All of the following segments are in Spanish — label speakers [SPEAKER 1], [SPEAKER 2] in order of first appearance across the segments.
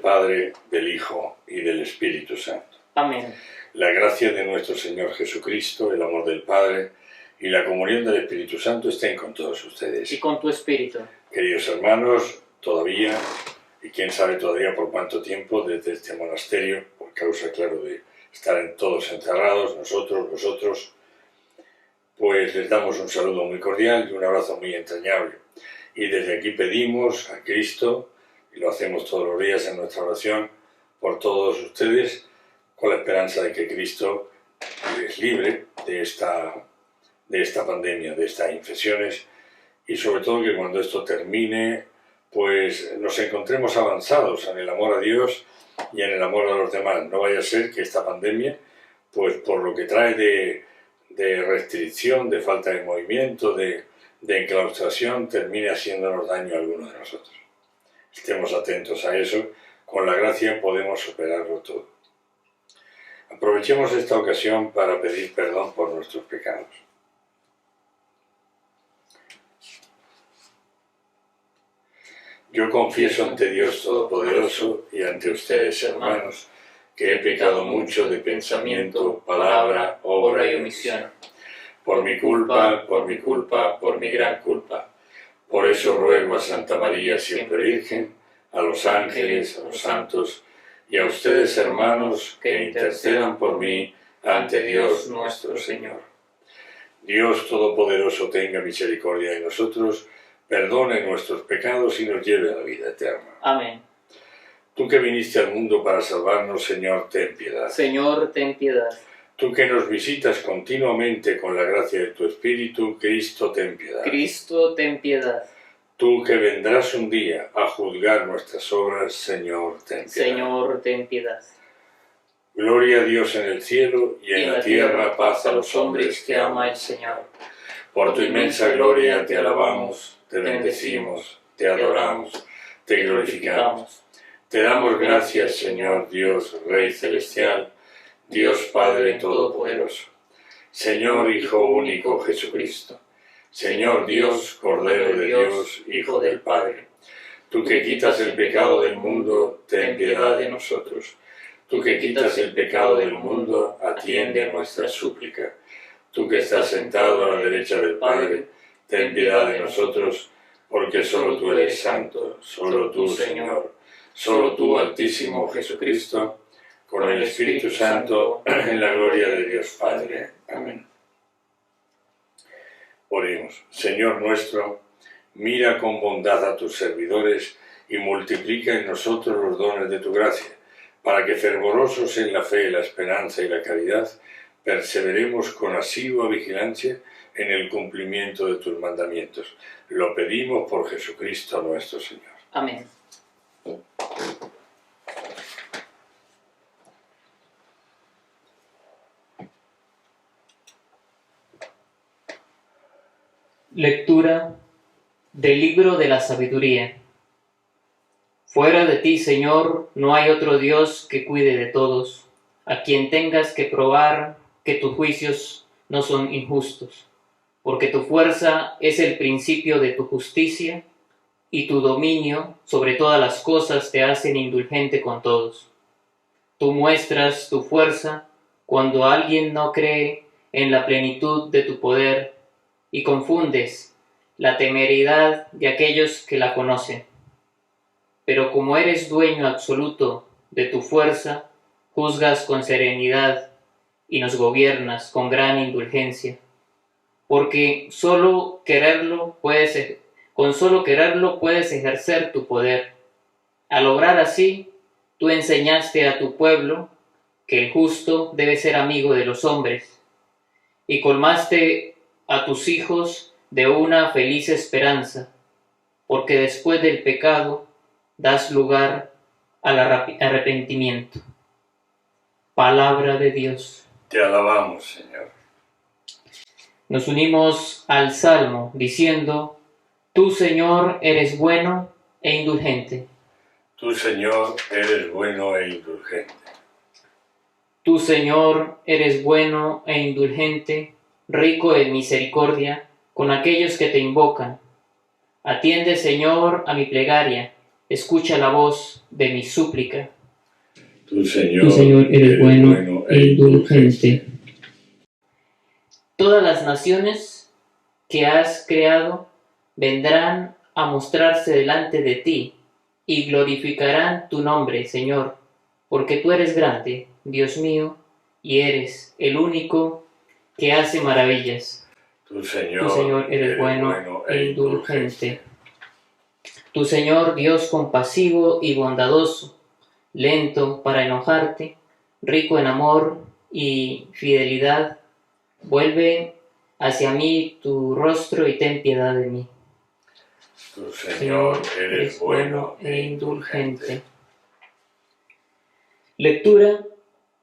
[SPEAKER 1] Padre, del Hijo y del Espíritu Santo.
[SPEAKER 2] Amén.
[SPEAKER 1] La gracia de nuestro Señor Jesucristo, el amor del Padre y la comunión del Espíritu Santo estén con todos ustedes.
[SPEAKER 2] Y con tu espíritu.
[SPEAKER 1] Queridos hermanos, todavía, y quién sabe todavía por cuánto tiempo, desde este monasterio, por causa, claro, de estar todos encerrados, nosotros, vosotros, pues les damos un saludo muy cordial y un abrazo muy entrañable. Y desde aquí pedimos a Cristo, y lo hacemos todos los días en nuestra oración, por todos ustedes, con la esperanza de que Cristo les libre de esta pandemia, de estas infecciones, y sobre todo que cuando esto termine, pues nos encontremos avanzados en el amor a Dios y en el amor a los demás. No vaya a ser que esta pandemia, pues por lo que trae de restricción, de falta de movimiento, de enclaustración, termine haciéndonos daño a alguno de nosotros. Estemos atentos a eso, con la gracia podemos superarlo todo. Aprovechemos esta ocasión para pedir perdón por nuestros pecados. Yo confieso ante Dios Todopoderoso y ante ustedes, hermanos, que he pecado mucho de pensamiento, palabra, obra y omisión. Por mi culpa, por mi gran culpa. Por eso ruego a Santa María, siempre Virgen, a los ángeles, a los santos, y a ustedes, hermanos, que intercedan por mí ante Dios nuestro Señor. Dios Todopoderoso tenga misericordia de nosotros, perdone nuestros pecados y nos lleve a la vida eterna.
[SPEAKER 2] Amén.
[SPEAKER 1] Tú que viniste al mundo para salvarnos, Señor, ten piedad.
[SPEAKER 2] Señor, ten piedad.
[SPEAKER 1] Tú que nos visitas continuamente con la gracia de tu Espíritu, Cristo, ten piedad.
[SPEAKER 2] Cristo, ten piedad.
[SPEAKER 1] Tú que vendrás un día a juzgar nuestras obras, Señor, ten piedad.
[SPEAKER 2] Señor, ten piedad.
[SPEAKER 1] Gloria a Dios en el cielo y en la tierra paz a los hombres que ama el
[SPEAKER 2] Señor.
[SPEAKER 1] Por tu inmensa gloria te alabamos, te bendecimos, te adoramos, te glorificamos. Te damos gracias, Señor Dios, Rey Celestial, Dios Padre Todopoderoso, Señor Hijo único Jesucristo, Señor Dios, Cordero de Dios, Hijo del Padre. Tú que quitas el pecado del mundo, ten piedad de nosotros. Tú que quitas el pecado del mundo, atiende a nuestra súplica. Tú que estás sentado a la derecha del Padre, ten piedad de nosotros, porque solo tú eres santo, solo tú, Señor, solo tú, Altísimo Jesucristo, con el Espíritu Santo, en la gloria de Dios Padre. Amén. Oremos. Señor nuestro, mira con bondad a tus servidores y multiplica en nosotros los dones de tu gracia, para que fervorosos en la fe, la esperanza y la caridad, perseveremos con asidua vigilancia en el cumplimiento de tus mandamientos. Lo pedimos por Jesucristo nuestro Señor.
[SPEAKER 2] Amén. Lectura del libro de la sabiduría. Fuera de ti, Señor, no hay otro Dios que cuide de todos, a quien tengas que probar que tus juicios no son injustos, porque tu fuerza es el principio de tu justicia, y tu dominio sobre todas las cosas te hacen indulgente con todos. Tú muestras tu fuerza cuando alguien no cree en la plenitud de tu poder, y confundes la temeridad de aquellos que la conocen. Pero como eres dueño absoluto de tu fuerza, juzgas con serenidad y nos gobiernas con gran indulgencia, porque con solo quererlo puedes ejercer tu poder. Al obrar así, tú enseñaste a tu pueblo que el justo debe ser amigo de los hombres, y colmaste a tus hijos de una feliz esperanza, porque después del pecado das lugar al arrepentimiento. Palabra de Dios.
[SPEAKER 1] Te alabamos, Señor.
[SPEAKER 2] Nos unimos al Salmo diciendo: Tú, Señor, eres bueno e indulgente.
[SPEAKER 1] Tú, Señor, eres bueno e indulgente.
[SPEAKER 2] Tú, Señor, eres bueno e indulgente, rico en misericordia con aquellos que te invocan. Atiende, Señor, a mi plegaria, escucha la voz de mi súplica.
[SPEAKER 1] Tú, Señor,
[SPEAKER 2] Tú, Señor, eres bueno e indulgente. Todas las naciones que has creado vendrán a mostrarse delante de ti y glorificarán tu nombre, Señor, porque tú eres grande, Dios mío, y eres el único que hace maravillas.
[SPEAKER 1] Tú,
[SPEAKER 2] Tú, Señor, eres bueno e indulgente. Tu Señor, Dios compasivo y bondadoso, lento para enojarte, rico en amor y fidelidad, vuelve hacia mí tu rostro y ten piedad de mí.
[SPEAKER 1] Tu, Señor, eres bueno e indulgente.
[SPEAKER 2] Lectura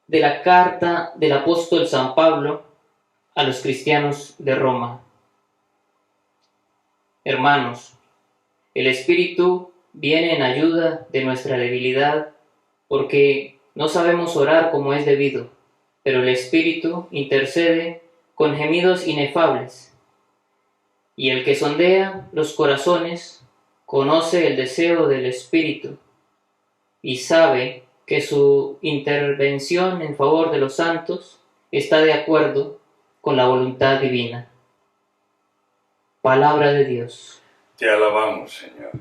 [SPEAKER 2] de la carta del apóstol San Pablo a los cristianos de Roma. Hermanos, el Espíritu viene en ayuda de nuestra debilidad, porque no sabemos orar como es debido, pero el Espíritu intercede con gemidos inefables. Y el que sondea los corazones conoce el deseo del Espíritu y sabe que su intervención en favor de los santos está de acuerdo con la voluntad divina. Palabra de Dios.
[SPEAKER 1] Te alabamos, Señor.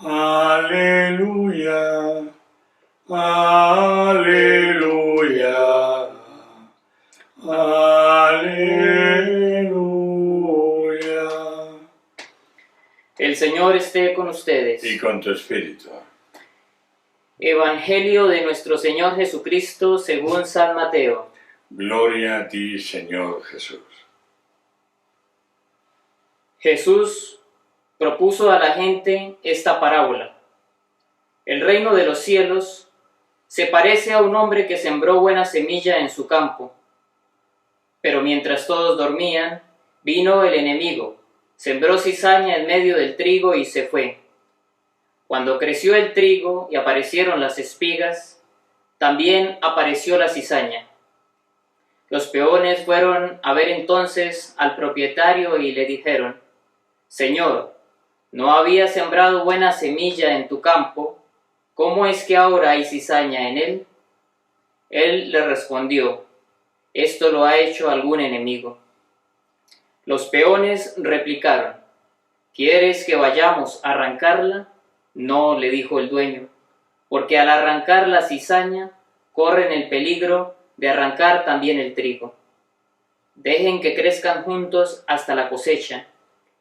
[SPEAKER 1] Aleluya, aleluya, aleluya.
[SPEAKER 2] El Señor esté con ustedes.
[SPEAKER 1] Y con tu espíritu.
[SPEAKER 2] Evangelio de nuestro Señor Jesucristo según San Mateo.
[SPEAKER 1] Gloria a ti, Señor Jesús.
[SPEAKER 2] Jesús propuso a la gente esta parábola. El reino de los cielos se parece a un hombre que sembró buena semilla en su campo. Pero mientras todos dormían, vino el enemigo, sembró cizaña en medio del trigo y se fue. Cuando creció el trigo y aparecieron las espigas, también apareció la cizaña. Los peones fueron a ver entonces al propietario y le dijeron: Señor, ¿no había sembrado buena semilla en tu campo? ¿Cómo es que ahora hay cizaña en él? Él le respondió: esto lo ha hecho algún enemigo. Los peones replicaron: ¿quieres que vayamos a arrancarla? No, le dijo el dueño, porque al arrancar la cizaña corren el peligro de arrancar también el trigo. Dejen que crezcan juntos hasta la cosecha,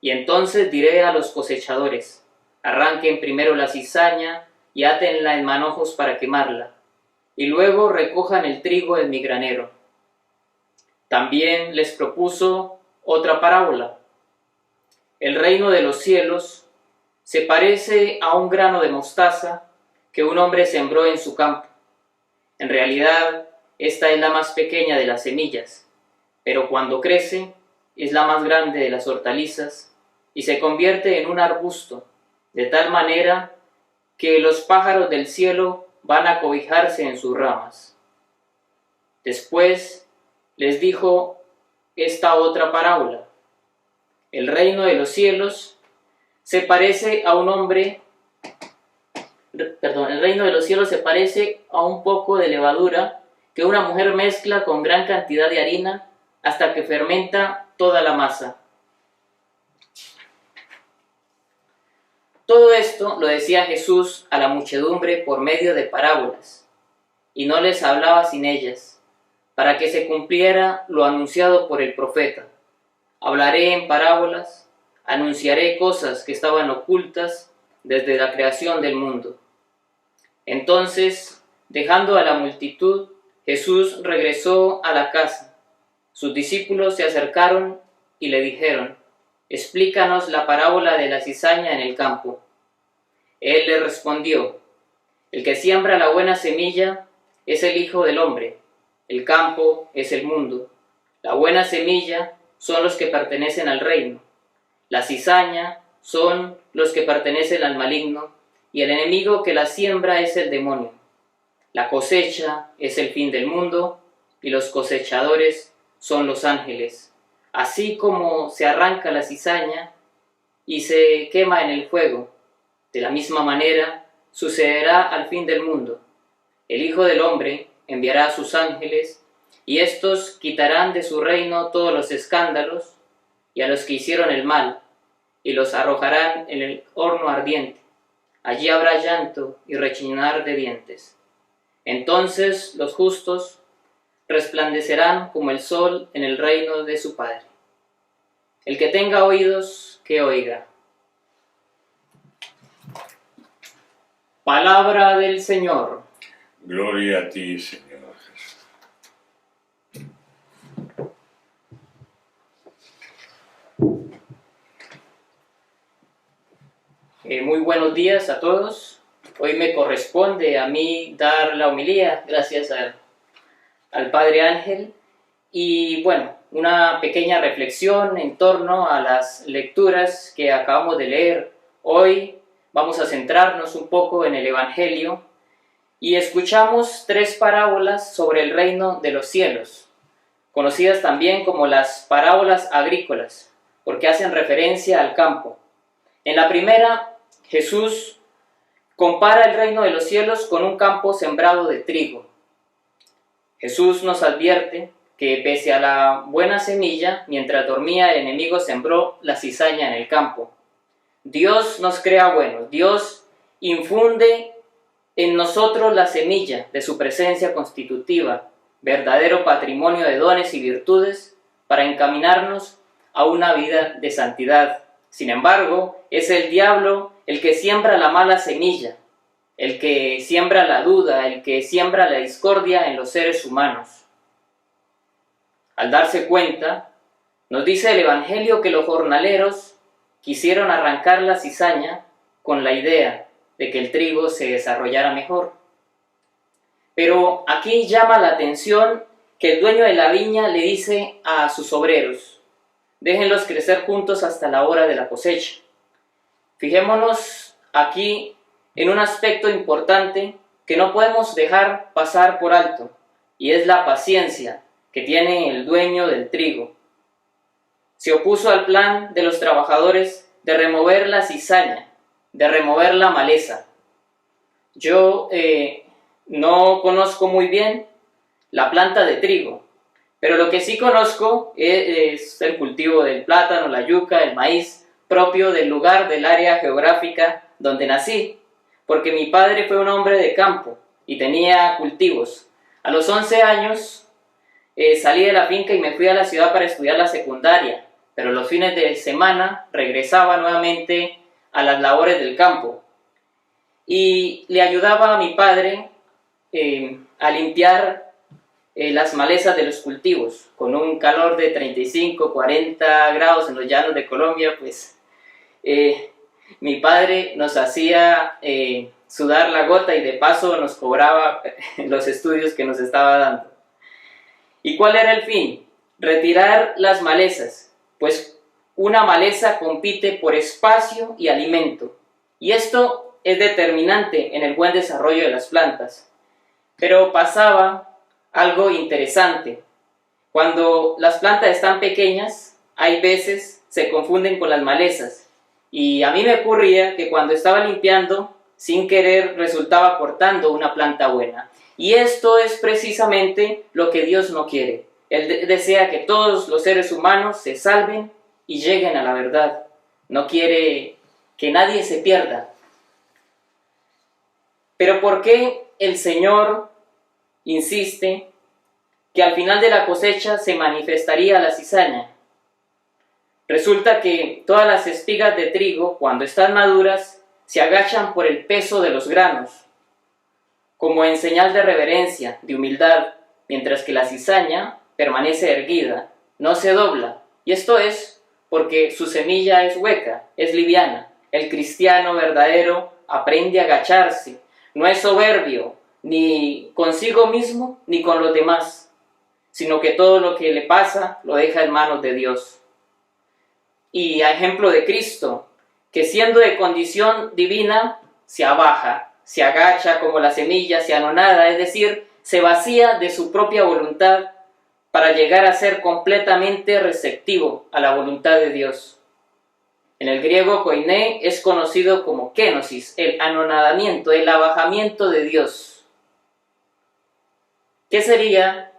[SPEAKER 2] y entonces diré a los cosechadores: arranquen primero la cizaña y átenla en manojos para quemarla, y luego recojan el trigo en mi granero. También les propuso otra parábola. El reino de los cielos se parece a un grano de mostaza que un hombre sembró en su campo. En realidad, esta es la más pequeña de las semillas, pero cuando crece es la más grande de las hortalizas y se convierte en un arbusto, de tal manera que los pájaros del cielo van a cobijarse en sus ramas. Después les dijo esta otra parábola. El reino de los cielos se parece a un hombre, el reino de los cielos se parece a un poco de levadura que una mujer mezcla con gran cantidad de harina hasta que fermenta toda la masa. Todo esto lo decía Jesús a la muchedumbre por medio de parábolas, y no les hablaba sin ellas, para que se cumpliera lo anunciado por el profeta: hablaré en parábolas, anunciaré cosas que estaban ocultas desde la creación del mundo. Entonces, dejando a la multitud, Jesús regresó a la casa. Sus discípulos se acercaron y le dijeron: explícanos la parábola de la cizaña en el campo. Él le respondió: el que siembra la buena semilla es el Hijo del Hombre, el campo es el mundo, la buena semilla son los que pertenecen al reino, la cizaña son los que pertenecen al maligno, y el enemigo que la siembra es el demonio. La cosecha es el fin del mundo, y los cosechadores son los ángeles. Así como se arranca la cizaña y se quema en el fuego, de la misma manera sucederá al fin del mundo. El Hijo del Hombre enviará a sus ángeles, y éstos quitarán de su reino todos los escándalos y a los que hicieron el mal, y los arrojarán en el horno ardiente. Allí habrá llanto y rechinar de dientes. Entonces los justos resplandecerán como el sol en el reino de su Padre. El que tenga oídos, que oiga. Palabra del Señor.
[SPEAKER 1] Gloria a ti, Señor Jesús.
[SPEAKER 2] Muy buenos días a todos. Hoy me corresponde a mí dar la homilía, gracias al Padre Ángel. Y bueno, una pequeña reflexión en torno a las lecturas que acabamos de leer. Hoy vamos a centrarnos un poco en el Evangelio y escuchamos 3 parábolas sobre el reino de los cielos, conocidas también como las parábolas agrícolas, porque hacen referencia al campo. En la primera, Jesús compara el reino de los cielos con un campo sembrado de trigo. Jesús nos advierte que pese a la buena semilla, mientras dormía el enemigo sembró la cizaña en el campo. Dios nos crea buenos, Dios infunde en nosotros la semilla de su presencia constitutiva, verdadero patrimonio de dones y virtudes para encaminarnos a una vida de santidad. Sin embargo, es el diablo el que siembra la mala semilla, el que siembra la duda, el que siembra la discordia en los seres humanos. Al darse cuenta, nos dice el Evangelio que los jornaleros quisieron arrancar la cizaña con la idea de que el trigo se desarrollara mejor. Pero aquí llama la atención que el dueño de la viña le dice a sus obreros: déjenlos crecer juntos hasta la hora de la cosecha. Fijémonos aquí en un aspecto importante que no podemos dejar pasar por alto, y es la paciencia que tiene el dueño del trigo. Se opuso al plan de los trabajadores de remover la cizaña, de remover la maleza. Yo no conozco muy bien la planta de trigo, pero lo que sí conozco es el cultivo del plátano, la yuca, el maíz, propio del lugar, del área geográfica donde nací, porque mi padre fue un hombre de campo y tenía cultivos. A los 11 años salí de la finca y me fui a la ciudad para estudiar la secundaria, pero los fines de semana regresaba nuevamente a las labores del campo y le ayudaba a mi padre a limpiar las malezas de los cultivos. Con un calor de 35, 40 grados en los llanos de Colombia, pues mi padre nos hacía sudar la gota y de paso nos cobraba los estudios que nos estaba dando. ¿Y cuál era el fin? Retirar las malezas, pues una maleza compite por espacio y alimento, y esto es determinante en el buen desarrollo de las plantas. Pero pasaba algo interesante. Cuando las plantas están pequeñas, hay veces se confunden con las malezas, y a mí me ocurría que cuando estaba limpiando, sin querer resultaba cortando una planta buena. Y esto es precisamente lo que Dios no quiere. Él desea que todos los seres humanos se salven y lleguen a la verdad. No quiere que nadie se pierda. Pero ¿por qué el Señor insiste que al final de la cosecha se manifestaría la cizaña? Resulta que todas las espigas de trigo, cuando están maduras, se agachan por el peso de los granos, como en señal de reverencia, de humildad, mientras que la cizaña permanece erguida, no se dobla, y esto es porque su semilla es hueca, es liviana. El cristiano verdadero aprende a agacharse, no es soberbio, ni consigo mismo, ni con los demás, sino que todo lo que le pasa lo deja en manos de Dios. Y a ejemplo de Cristo, que siendo de condición divina, se abaja, se agacha como la semilla, se anonada, es decir, se vacía de su propia voluntad para llegar a ser completamente receptivo a la voluntad de Dios. En el griego koiné es conocido como kenosis, el anonadamiento, el abajamiento de Dios. ¿Qué sería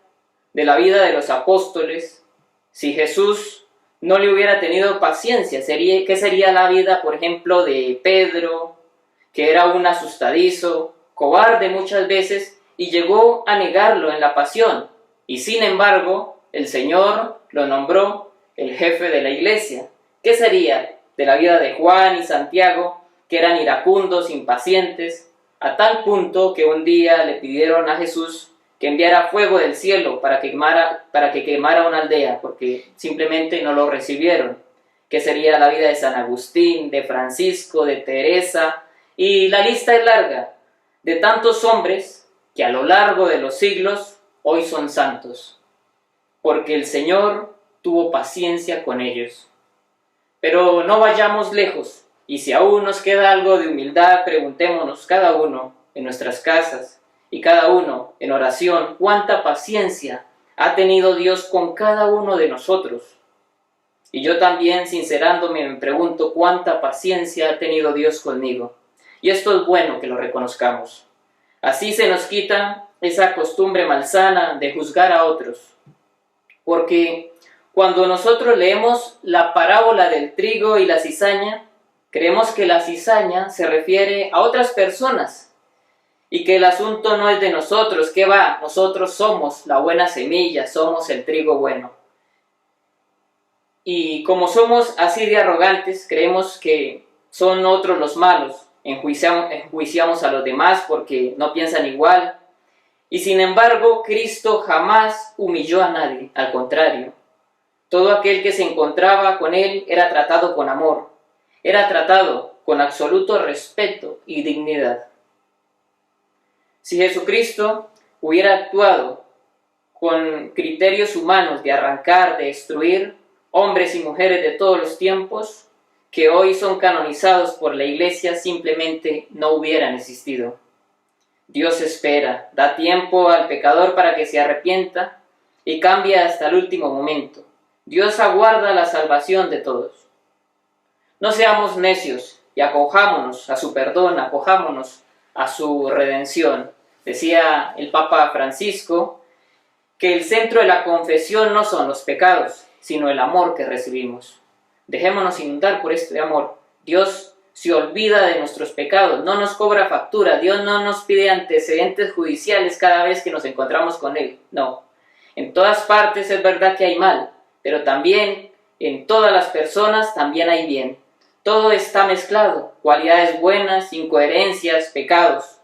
[SPEAKER 2] de la vida de los apóstoles si Jesús no le hubiera tenido paciencia? ¿Qué sería la vida, por ejemplo, de Pedro, que era un asustadizo, cobarde muchas veces, y llegó a negarlo en la pasión? Y sin embargo, el Señor lo nombró el jefe de la iglesia. ¿Qué sería de la vida de Juan y Santiago, que eran iracundos, impacientes, a tal punto que un día le pidieron a Jesús que enviara fuego del cielo para que quemara una aldea, porque simplemente no lo recibieron? ¿Qué sería la vida de San Agustín, de Francisco, de Teresa? Y la lista es larga, de tantos hombres que a lo largo de los siglos hoy son santos, porque el Señor tuvo paciencia con ellos. Pero no vayamos lejos, y si aún nos queda algo de humildad, preguntémonos cada uno en nuestras casas y cada uno en oración, ¿cuánta paciencia ha tenido Dios con cada uno de nosotros? Y yo también, sincerándome, me pregunto cuánta paciencia ha tenido Dios conmigo. Y esto es bueno que lo reconozcamos. Así se nos quita esa costumbre malsana de juzgar a otros. Porque cuando nosotros leemos la parábola del trigo y la cizaña, creemos que la cizaña se refiere a otras personas y que el asunto no es de nosotros, que va, nosotros somos la buena semilla, somos el trigo bueno. Y como somos así de arrogantes, creemos que son otros los malos, enjuiciamos a los demás porque no piensan igual. Y sin embargo, Cristo jamás humilló a nadie, al contrario. Todo aquel que se encontraba con él era tratado con amor, era tratado con absoluto respeto y dignidad. Si Jesucristo hubiera actuado con criterios humanos de arrancar, de destruir hombres y mujeres de todos los tiempos, que hoy son canonizados por la Iglesia, simplemente no hubieran existido. Dios espera, da tiempo al pecador para que se arrepienta y cambie hasta el último momento. Dios aguarda la salvación de todos. No seamos necios y acojámonos a su perdón, acojámonos a su redención. Decía el Papa Francisco que el centro de la confesión no son los pecados, sino el amor que recibimos. Dejémonos inundar por este amor. Dios se olvida de nuestros pecados, no nos cobra factura, Dios no nos pide antecedentes judiciales cada vez que nos encontramos con Él. No. En todas partes es verdad que hay mal, pero también en todas las personas también hay bien. Todo está mezclado, cualidades buenas, incoherencias, pecados.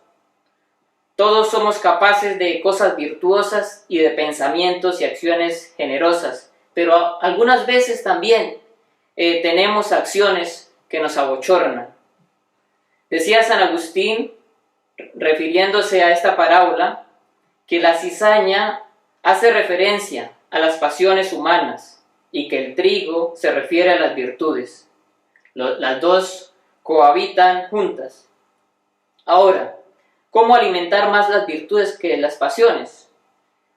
[SPEAKER 2] Todos somos capaces de cosas virtuosas y de pensamientos y acciones generosas, pero algunas veces también tenemos acciones que nos abochornan. Decía San Agustín, refiriéndose a esta parábola, que la cizaña hace referencia a las pasiones humanas y que el trigo se refiere a las virtudes. Las dos cohabitan juntas. Ahora, ¿cómo alimentar más las virtudes que las pasiones?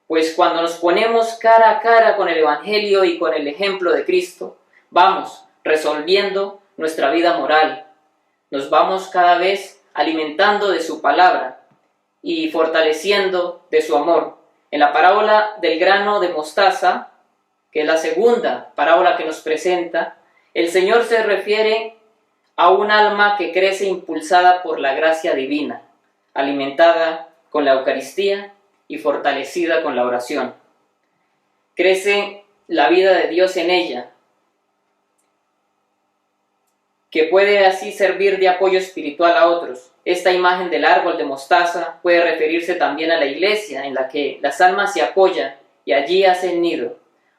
[SPEAKER 2] Pues cuando nos ponemos cara a cara con el Evangelio y con el ejemplo de Cristo, vamos resolviendo nuestra vida moral. Nos vamos cada vez alimentando de su palabra y fortaleciendo de su amor. En la parábola del grano de mostaza, que es la segunda parábola que nos presenta, el Señor se refiere a un alma que crece impulsada por la gracia divina, alimentada con la Eucaristía y fortalecida con la oración. Crece la vida de Dios en ella, que puede así servir de apoyo espiritual a otros. Esta imagen del árbol de mostaza puede referirse también a la iglesia, en la que las almas se apoyan y allí hacen nido.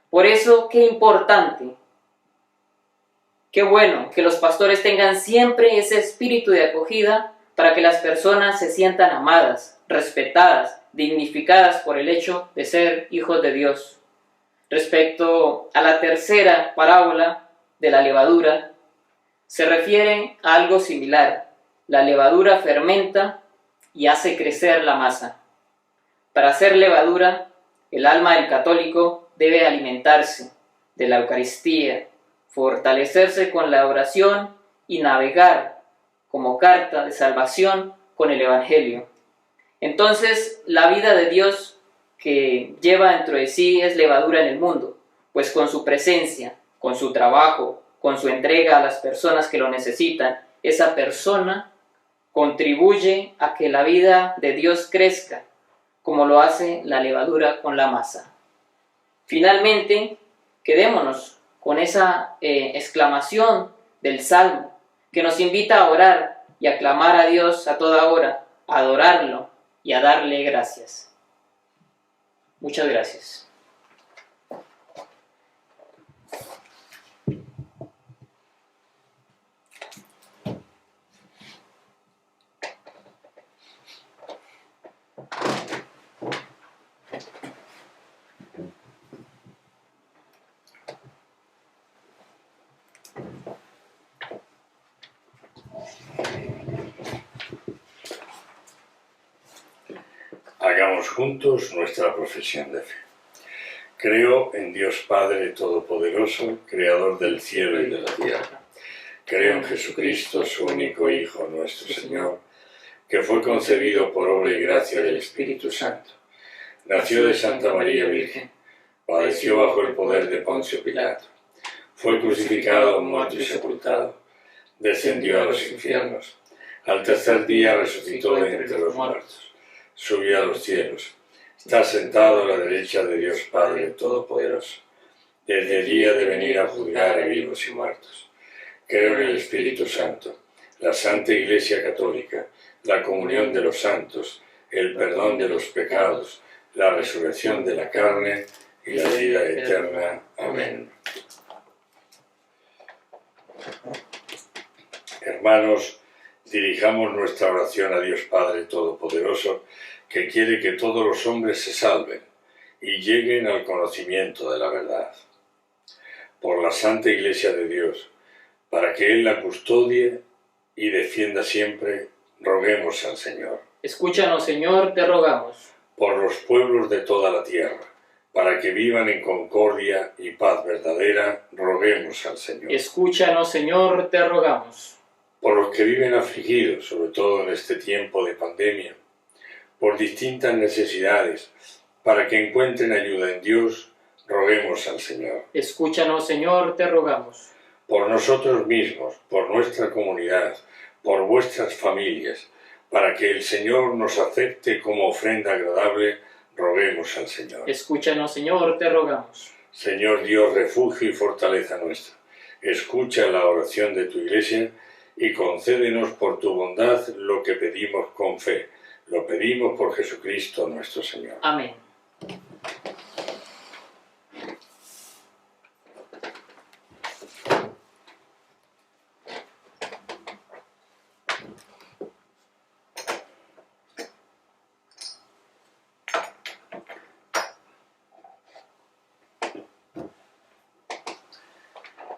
[SPEAKER 2] Por eso, qué importante, qué bueno que los pastores tengan siempre ese espíritu de acogida para que las personas se sientan amadas, respetadas, dignificadas por el hecho de ser hijos de Dios. Respecto a la tercera parábola de la levadura, se refiere a algo similar. La levadura fermenta y hace crecer la masa. Para hacer levadura, el alma del católico debe alimentarse de la Eucaristía, fortalecerse con la oración y navegar como carta de salvación con el Evangelio. Entonces, la vida de Dios que lleva dentro de sí es levadura en el mundo, pues con su presencia, con su trabajo, con su entrega a las personas que lo necesitan, esa persona contribuye a que la vida de Dios crezca, como lo hace la levadura con la masa. Finalmente, quedémonos con esa exclamación del Salmo, que nos invita a orar y a clamar a Dios a toda hora, a adorarlo y a darle gracias. Muchas gracias.
[SPEAKER 1] Hagamos juntos nuestra profesión de fe. Creo en Dios Padre Todopoderoso, Creador del cielo y de la tierra. Creo en Jesucristo, su único Hijo, nuestro Señor, que fue concebido por obra y gracia del Espíritu Santo. Nació de Santa María Virgen, padeció bajo el poder de Poncio Pilato, fue crucificado, muerto y sepultado, descendió a los infiernos, al tercer día resucitó de entre los muertos, subió a los cielos, está sentado a la derecha de Dios Padre Todopoderoso. Desde allí ha de venir a juzgar a vivos y muertos. Creo en el Espíritu Santo, la Santa Iglesia Católica, la comunión de los santos, el perdón de los pecados, la resurrección de la carne y la vida eterna. Amén. Hermanos, dirijamos nuestra oración a Dios Padre Todopoderoso, que quiere que todos los hombres se salven y lleguen al conocimiento de la verdad. Por la Santa Iglesia de Dios, para que Él la custodie y defienda siempre, roguemos al Señor.
[SPEAKER 2] Escúchanos, Señor, te rogamos.
[SPEAKER 1] Por los pueblos de toda la tierra, para que vivan en concordia y paz verdadera, roguemos al Señor.
[SPEAKER 2] Escúchanos, Señor, te rogamos.
[SPEAKER 1] Por los que viven afligidos, sobre todo en este tiempo de pandemia, por distintas necesidades, para que encuentren ayuda en Dios, roguemos al Señor.
[SPEAKER 2] Escúchanos, Señor, te rogamos.
[SPEAKER 1] Por nosotros mismos, por nuestra comunidad, por vuestras familias, para que el Señor nos acepte como ofrenda agradable, roguemos al Señor.
[SPEAKER 2] Escúchanos, Señor, te rogamos.
[SPEAKER 1] Señor Dios, refugio y fortaleza nuestra, escucha la oración de tu Iglesia y concédenos por tu bondad lo que pedimos con fe. Lo pedimos por Jesucristo nuestro Señor.
[SPEAKER 2] Amén.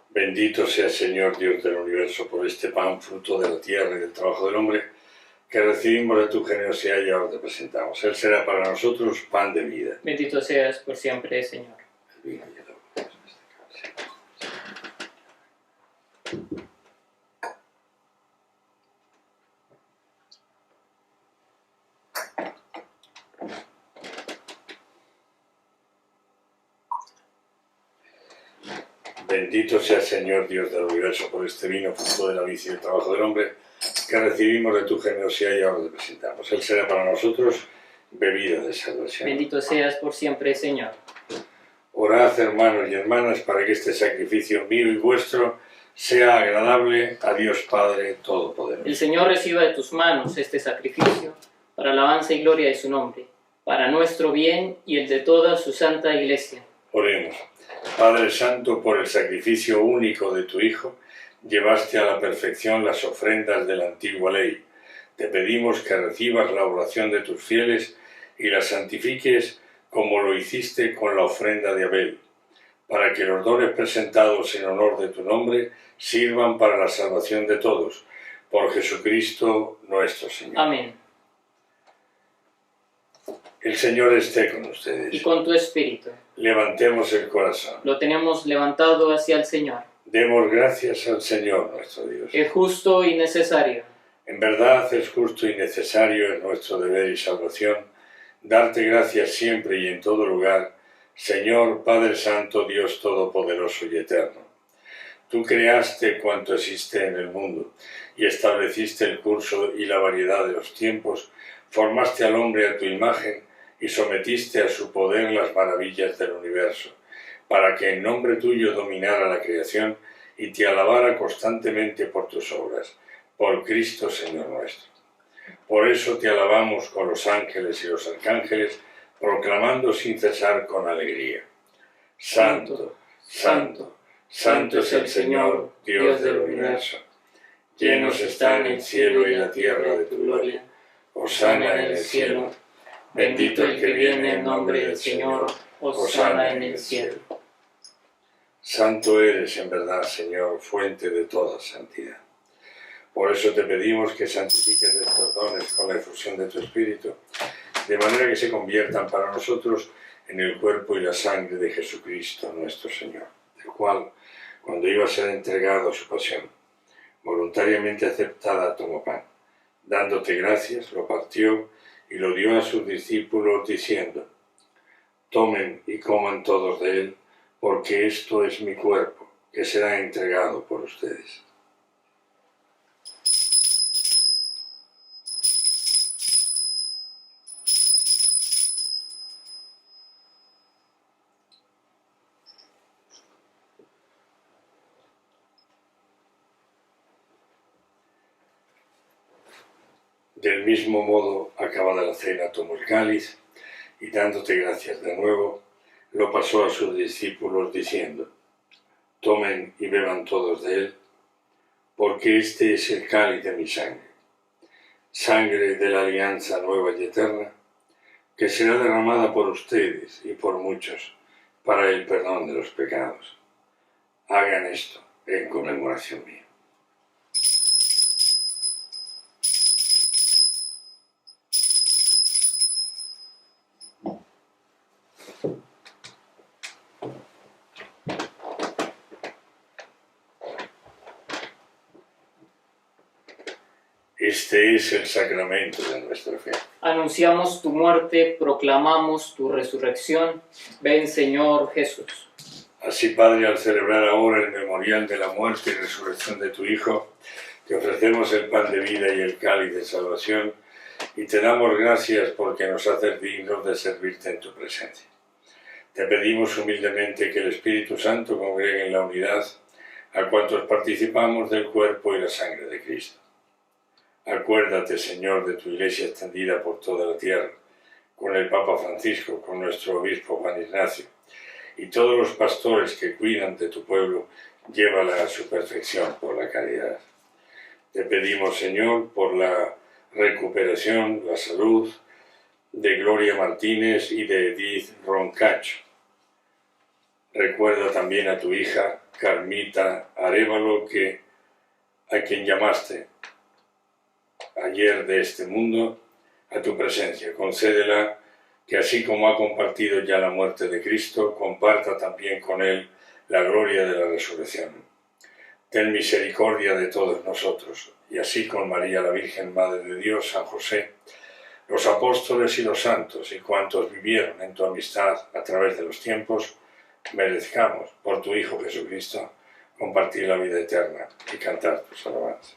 [SPEAKER 1] Bendito sea Señor Dios del universo por este pan, fruto de la tierra y del trabajo del hombre, que recibimos de tu generosidad y ahora te presentamos. Él será para nosotros pan de vida.
[SPEAKER 2] Bendito seas por siempre, Señor.
[SPEAKER 1] El vino y el agua en este cáliz. Bendito sea Señor Dios del universo por este vino, fruto de la vid y del trabajo del hombre, que recibimos de tu generosidad y ahora te presentamos. Él será para nosotros bebida de salvación.
[SPEAKER 2] Bendito seas por siempre, Señor.
[SPEAKER 1] Orad, hermanos y hermanas, para que este sacrificio mío y vuestro sea agradable a Dios Padre Todopoderoso.
[SPEAKER 2] El Señor reciba de tus manos este sacrificio para alabanza y gloria de su nombre, para nuestro bien y el de toda su santa Iglesia.
[SPEAKER 1] Oremos. Padre Santo, por el sacrificio único de tu Hijo, llevaste a la perfección las ofrendas de la antigua ley. Te pedimos que recibas la oración de tus fieles y la santifiques como lo hiciste con la ofrenda de Abel, para que los dones presentados en honor de tu nombre sirvan para la salvación de todos. Por Jesucristo nuestro Señor.
[SPEAKER 2] Amén.
[SPEAKER 1] El Señor esté con ustedes.
[SPEAKER 2] Y con tu espíritu.
[SPEAKER 1] Levantemos el corazón.
[SPEAKER 2] Lo tenemos levantado hacia el Señor.
[SPEAKER 1] Demos gracias al Señor nuestro Dios.
[SPEAKER 2] Es justo y necesario.
[SPEAKER 1] En verdad es justo y necesario, es nuestro deber y salvación, darte gracias siempre y en todo lugar, Señor, Padre Santo, Dios Todopoderoso y Eterno. Tú creaste cuanto existe en el mundo y estableciste el curso y la variedad de los tiempos, formaste al hombre a tu imagen y sometiste a su poder las maravillas del universo, para que en nombre tuyo dominara la creación y te alabara constantemente por tus obras, por Cristo Señor nuestro. Por eso te alabamos con los ángeles y los arcángeles, proclamando sin cesar con alegría. Santo, santo, santo es el Señor, Dios del universo. Llenos están el cielo y la tierra de tu gloria. Hosana en el cielo. Bendito el que viene en nombre del Señor. Hosana en el cielo. Santo eres en verdad, Señor, fuente de toda santidad. Por eso te pedimos que santifiques estos dones con la efusión de tu Espíritu, de manera que se conviertan para nosotros en el cuerpo y la sangre de Jesucristo nuestro Señor, el cual, cuando iba a ser entregado a su pasión, voluntariamente aceptada tomó pan, dándote gracias, lo partió y lo dio a sus discípulos diciendo: tomen y coman todos de él, porque esto es mi cuerpo, que será entregado por ustedes. Del mismo modo, acabada la cena, tomó el cáliz y dándote gracias de nuevo, lo pasó a sus discípulos diciendo: tomen y beban todos de él, porque este es el cáliz de mi sangre, sangre de la alianza nueva y eterna, que será derramada por ustedes y por muchos para el perdón de los pecados. Hagan esto en conmemoración mía. Este es el sacramento de nuestra fe.
[SPEAKER 2] Anunciamos tu muerte, proclamamos tu resurrección. Ven, Señor Jesús.
[SPEAKER 1] Así, Padre, al celebrar ahora el memorial de la muerte y resurrección de tu Hijo, te ofrecemos el pan de vida y el cáliz de salvación, y te damos gracias porque nos haces dignos de servirte en tu presencia. Te pedimos humildemente que el Espíritu Santo congregue en la unidad a cuantos participamos del cuerpo y la sangre de Cristo. Acuérdate, Señor, de tu Iglesia extendida por toda la tierra, con el Papa Francisco, con nuestro obispo Juan Ignacio, y todos los pastores que cuidan de tu pueblo, llévala a su perfección por la caridad. Te pedimos, Señor, por la recuperación, la salud de Gloria Martínez y de Edith Roncacho. Recuerda también a tu hija Carmita Arévalo, a quien llamaste ayer de este mundo a tu presencia. Concédela que así como ha compartido ya la muerte de Cristo, comparta también con él la gloria de la resurrección. Ten misericordia de todos nosotros, y así con María la Virgen, Madre de Dios, San José, los apóstoles y los santos, y cuantos vivieron en tu amistad a través de los tiempos, merezcamos, por tu Hijo Jesucristo, compartir la vida eterna y cantar tus alabanzas.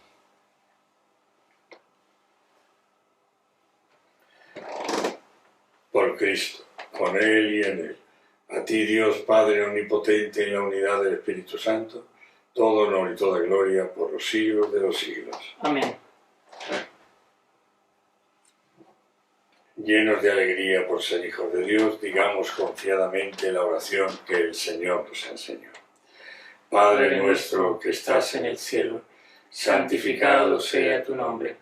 [SPEAKER 1] Por Cristo, con Él y en Él, a ti Dios Padre Omnipotente, en la unidad del Espíritu Santo, todo honor y toda gloria por los siglos de los siglos.
[SPEAKER 2] Amén.
[SPEAKER 1] Llenos de alegría por ser hijos de Dios, digamos confiadamente la oración que el Señor nos enseñó. Padre nuestro que estás en el cielo, santificado sea tu nombre.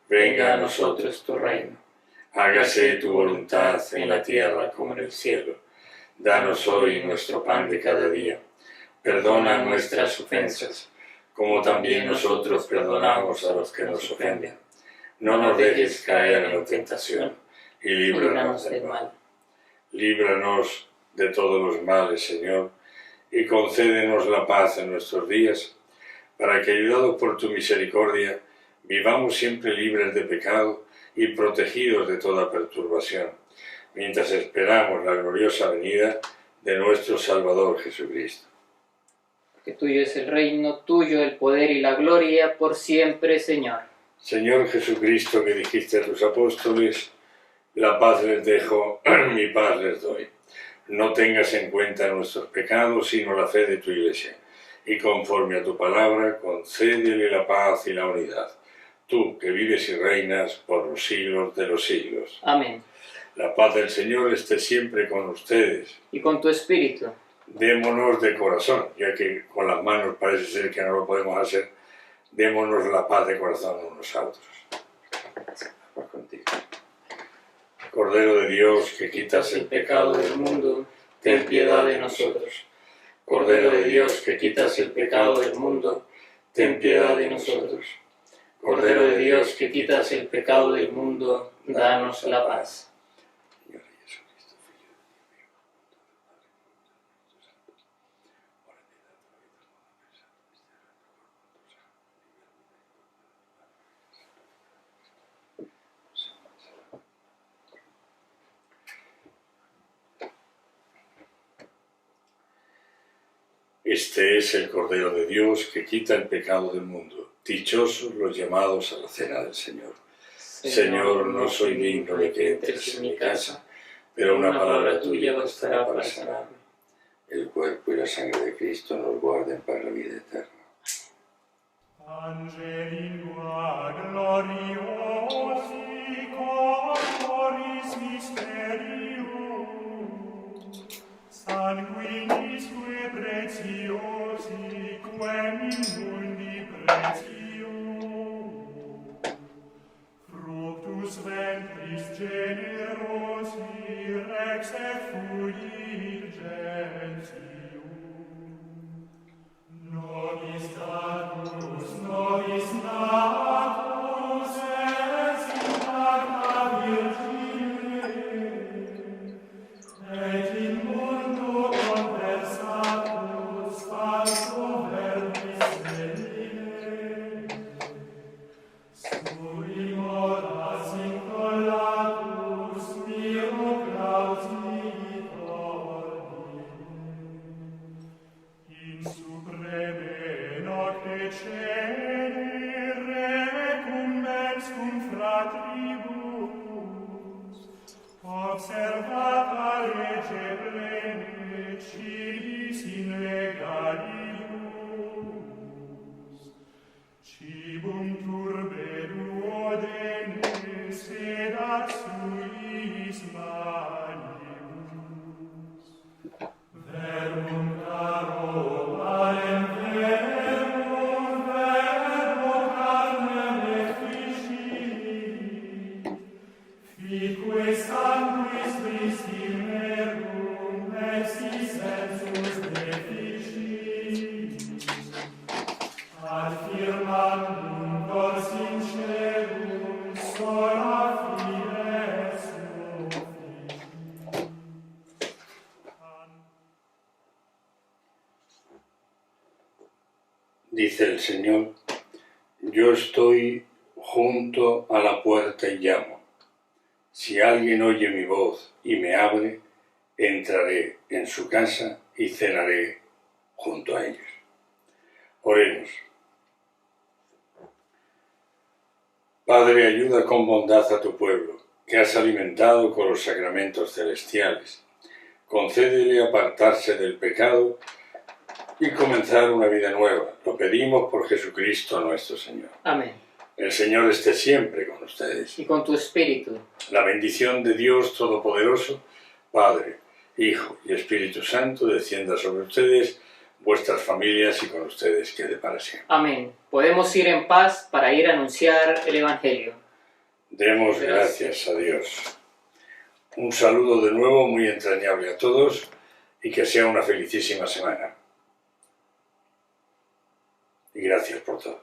[SPEAKER 1] Venga a nosotros tu reino. Hágase tu voluntad en la tierra como en el cielo. Danos hoy nuestro pan de cada día. Perdona nuestras ofensas, como también nosotros perdonamos a los que nos ofenden. No nos dejes caer en la tentación, y líbranos del mal. Líbranos de todos los males, Señor, y concédenos la paz en nuestros días, para que, ayudados por tu misericordia, vivamos siempre libres de pecado y protegidos de toda perturbación, mientras esperamos la gloriosa venida de nuestro Salvador Jesucristo.
[SPEAKER 2] Porque tuyo es el reino, tuyo el poder y la gloria, por siempre, Señor.
[SPEAKER 1] Señor Jesucristo, que dijiste a tus apóstoles, la paz les dejo, mi paz les doy. No tengas en cuenta nuestros pecados, sino la fe de tu Iglesia, y conforme a tu palabra, concédele la paz y la unidad. Tú, que vives y reinas por los siglos de los siglos.
[SPEAKER 2] Amén.
[SPEAKER 1] La paz del Señor esté siempre con ustedes.
[SPEAKER 2] Y con tu espíritu.
[SPEAKER 1] Démonos de corazón, ya que con las manos parece ser que no lo podemos hacer, démonos la paz de corazón unos a otros. Paz contigo. Cordero de Dios, que quitas el pecado del mundo, ten piedad de nosotros. Cordero de Dios, que quitas el pecado del mundo, ten piedad de nosotros.
[SPEAKER 2] Cordero de Dios, que quitas el pecado del mundo, danos la paz.
[SPEAKER 1] Este es el Cordero de Dios que quita el pecado del mundo. Dichosos los llamados a la cena del Señor. Señor, no soy digno de que entres en mi casa, pero una palabra tuya bastará para sanarme. El cuerpo y la sangre de Cristo nos guarden para la vida eterna.
[SPEAKER 3] Angelina gloriosi corporis mysterium, sanguinisque preciosi, quem in mundi pretium, fructus ventris generosi, rex et fuit gentium. Nobis natus es in parta Virgine, et in mundo conversatus falso verbis venire, sui moras incollatus miro clausit ordine. In supreme nocte cene recumbens cum fratribus, observata lege plene civis in legalius, cibum turbe duodene sedat suis manibus. Verbum caro parem verbum, verbo carnem efficit, fique sanguis Christi merum, exi sensus deficit, ad firmandum cors in celum sola fides sufficit.
[SPEAKER 1] Dice el Señor, yo estoy junto a la puerta y llamo. Si alguien oye mi voz y me abre, entraré en su casa y cenaré junto a ellos. Oremos. Padre, ayuda con bondad a tu pueblo, que has alimentado con los sacramentos celestiales. Concédele apartarse del pecado y comenzar una vida nueva. Lo pedimos por Jesucristo nuestro Señor.
[SPEAKER 2] Amén.
[SPEAKER 1] El Señor esté siempre con ustedes.
[SPEAKER 2] Y con tu espíritu.
[SPEAKER 1] La bendición de Dios Todopoderoso, Padre, Hijo y Espíritu Santo, descienda sobre ustedes, vuestras familias y con ustedes quede para siempre.
[SPEAKER 2] Amén. Podemos ir en paz para ir a anunciar el Evangelio.
[SPEAKER 1] Demos gracias a Dios. Un saludo de nuevo muy entrañable a todos y que sea una felicísima semana. Y gracias por todo.